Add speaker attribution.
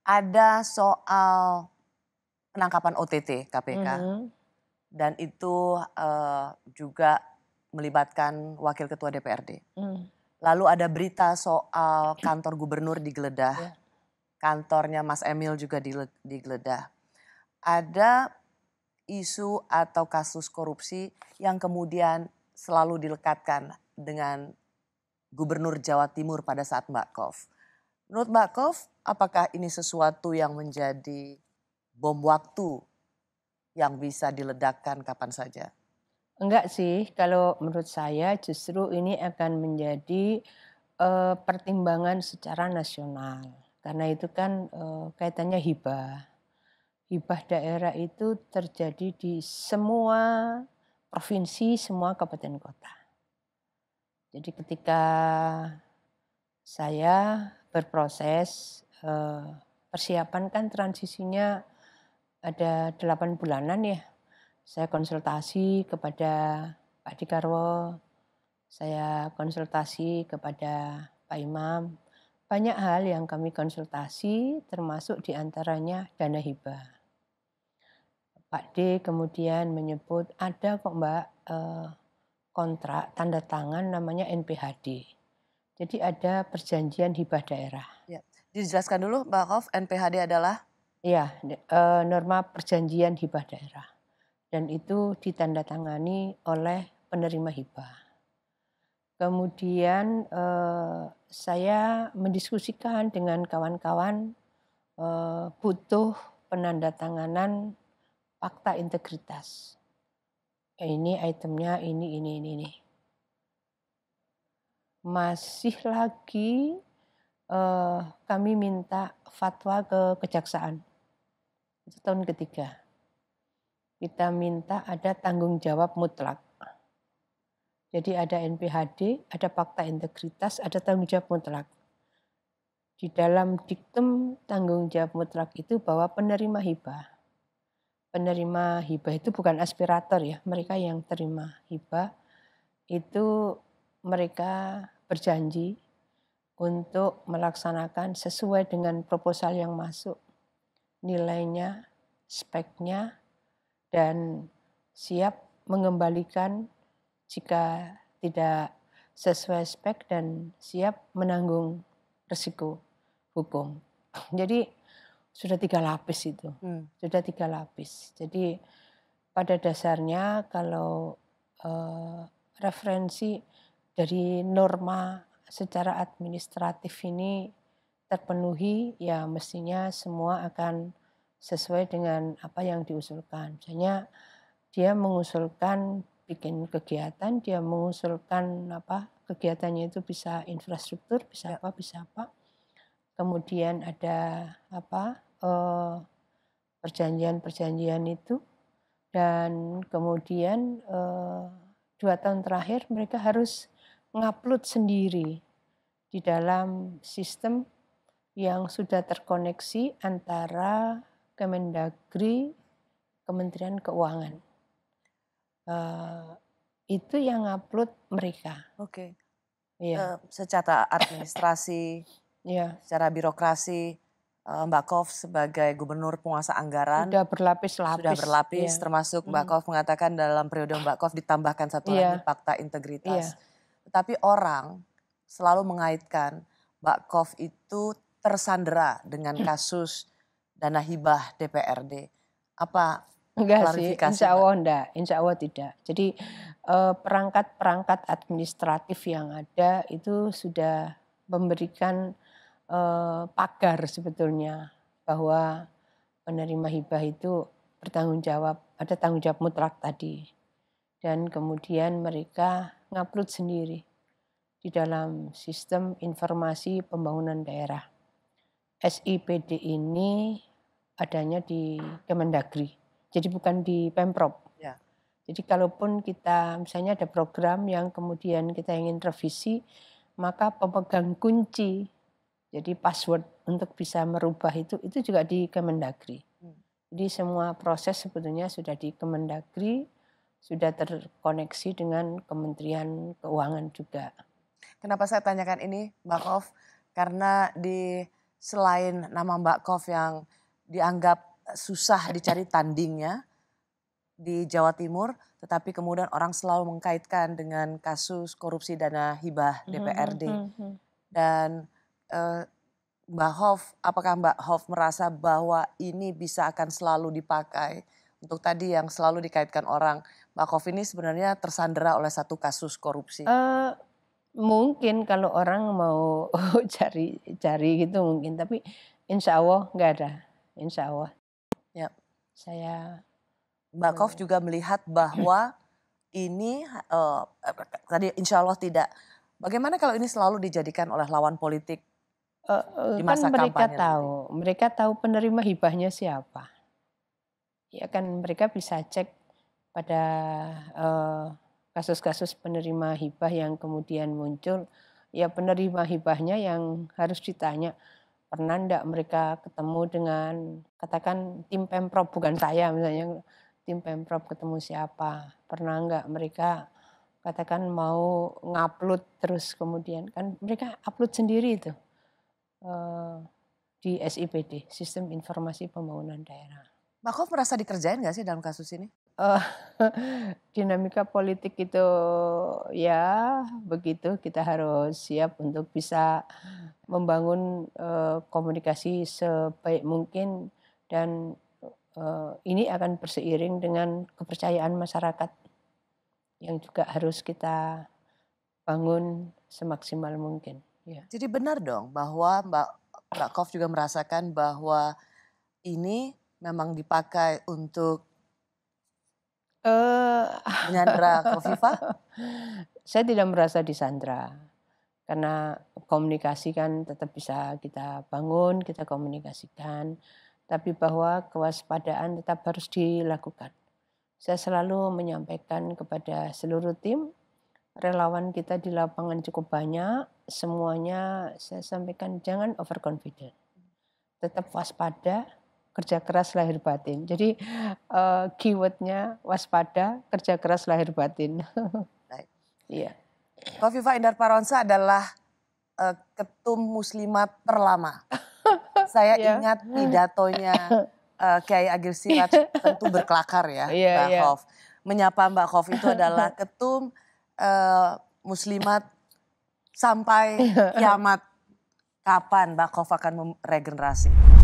Speaker 1: Ada soal penangkapan OTT KPK dan itu juga melibatkan Wakil Ketua DPRD. Lalu ada berita soal kantor gubernur digeledah, kantornya Mas Emil juga digeledah. Ada isu atau kasus korupsi yang kemudian selalu dilekatkan dengan Gubernur Jawa Timur pada saat Mbak Kof. Menurut Mbak Kof, apakah ini sesuatu yang menjadi bom waktu yang bisa diledakkan kapan saja?
Speaker 2: Enggak sih, kalau menurut saya justru ini akan menjadi pertimbangan secara nasional. Karena itu kan kaitannya hibah. Hibah daerah itu terjadi di semua provinsi, semua kabupaten kota. Jadi ketika saya berproses, persiapan kan transisinya ada 8 bulanan ya. Saya konsultasi kepada Pak Dikarwo, saya konsultasi kepada Pak Imam. Banyak hal yang kami konsultasi, termasuk diantaranya dana hibah. Pak D kemudian menyebut ada kok Mbak kontrak tanda tangan namanya NPHD. Jadi ada perjanjian hibah daerah.
Speaker 1: Ya. Dijelaskan dulu Mbak Kof, NPHD adalah?
Speaker 2: Ya, norma perjanjian hibah daerah. Dan itu ditandatangani oleh penerima hibah. Kemudian saya mendiskusikan dengan kawan-kawan butuh penandatanganan fakta integritas. Ini itemnya ini. Masih lagi kami minta fatwa ke kejaksaan. Itu tahun ketiga. Kita minta ada tanggung jawab mutlak. Jadi ada NPHD, ada fakta integritas, ada tanggung jawab mutlak. Di dalam diktum tanggung jawab mutlak itu bahwa penerima hibah itu bukan aspirator ya, mereka yang terima hibah itu mereka berjanji untuk melaksanakan sesuai dengan proposal yang masuk, nilainya, speknya, dan siap mengembalikan jika tidak sesuai spek dan siap menanggung risiko hukum. Jadi sudah 3 lapis itu, sudah 3 lapis. Jadi pada dasarnya kalau referensi dari norma secara administratif ini terpenuhi, ya mestinya semua akan sesuai dengan apa yang diusulkan. Misalnya dia mengusulkan bikin kegiatan, dia mengusulkan kegiatannya itu bisa infrastruktur, bisa apa. Kemudian ada perjanjian itu, dan kemudian 2 tahun terakhir mereka harus ngupload sendiri di dalam sistem yang sudah terkoneksi antara Kemendagri, Kementerian Keuangan. Itu yang upload mereka.
Speaker 1: Oke.
Speaker 2: Iya.
Speaker 1: Secara administrasi, secara birokrasi, Mbak Kof sebagai gubernur penguasa anggaran
Speaker 2: Sudah berlapis-lapis.
Speaker 1: termasuk Mbak Kof mengatakan dalam periode Mbak Kof ditambahkan satu lagi fakta integritas. Tetapi orang selalu mengaitkan Mbak Kof itu tersandera dengan kasus dana hibah DPRD. Apa
Speaker 2: Enggak sih,
Speaker 1: klarifikasi,
Speaker 2: insya Allah enggak, insya Allah tidak. Jadi perangkat-perangkat administratif yang ada itu sudah memberikan pagar sebetulnya bahwa penerima hibah itu bertanggung jawab, ada tanggung jawab mutlak tadi. Dan kemudian mereka ngupload sendiri di dalam sistem informasi pembangunan daerah. SIPD ini adanya di Kemendagri, jadi bukan di Pemprov.
Speaker 1: Ya.
Speaker 2: Jadi kalaupun kita misalnya ada program yang kemudian kita ingin revisi, maka pemegang kunci, jadi password untuk bisa merubah itu juga di Kemendagri. Jadi semua proses sebetulnya sudah di Kemendagri, sudah terkoneksi dengan Kementerian Keuangan juga.
Speaker 1: Kenapa saya tanyakan ini, Mbak Kof? Karena di selain nama Mbak Kof yang dianggap susah dicari tandingnya di Jawa Timur, tetapi kemudian orang selalu mengkaitkan dengan kasus korupsi dana hibah DPRD. Dan Mbak Hof, apakah Mbak Hof merasa bahwa ini bisa akan selalu dipakai untuk tadi yang selalu dikaitkan orang, Mbak Hof ini sebenarnya tersandera oleh satu kasus korupsi?
Speaker 2: Mungkin kalau orang mau cari gitu mungkin, tapi insya Allah nggak ada, insya Allah.
Speaker 1: Ya.
Speaker 2: Mbak
Speaker 1: Hof juga melihat bahwa ini tadi insya Allah tidak. Bagaimana kalau ini selalu dijadikan oleh lawan politik di masa
Speaker 2: kan
Speaker 1: kampanye?
Speaker 2: Mereka tahu penerima hibahnya siapa. Ya kan mereka bisa cek pada kasus-kasus penerima hibah yang kemudian muncul, ya penerima hibahnya yang harus ditanya, pernah enggak mereka ketemu dengan, katakan tim Pemprov, bukan saya misalnya, tim Pemprov ketemu siapa, pernah enggak mereka katakan mau ngupload terus kemudian, kan mereka upload sendiri itu di SIPD, Sistem Informasi Pembangunan Daerah.
Speaker 1: Mbak Hof merasa dikerjain nggak sih dalam kasus ini?
Speaker 2: Dinamika politik itu ya begitu, kita harus siap untuk bisa membangun komunikasi sebaik mungkin dan ini akan berseiring dengan kepercayaan masyarakat yang juga harus kita bangun semaksimal mungkin. Ya.
Speaker 1: Jadi benar dong bahwa Mbak Hof juga merasakan bahwa ini memang dipakai untuk menyandra Khofifah?
Speaker 2: Saya tidak merasa disandra, karena komunikasi kan tetap bisa kita bangun, kita komunikasikan, tapi bahwa kewaspadaan tetap harus dilakukan. Saya selalu menyampaikan kepada seluruh tim, relawan kita di lapangan cukup banyak, semuanya saya sampaikan jangan overconfident, tetap waspada, kerja keras lahir batin. Jadi keywordnya waspada, kerja keras lahir batin. Iya.
Speaker 1: Khofifah Indar Parawansa adalah ketum muslimat terlama. Saya ingat pidatonya Kiai Agil Siraj tentu berkelakar ya, Mbak Hof. Menyapa Mbak Hof itu adalah ketum muslimat sampai kiamat. Kapan Mbak Hof akan meregenerasi?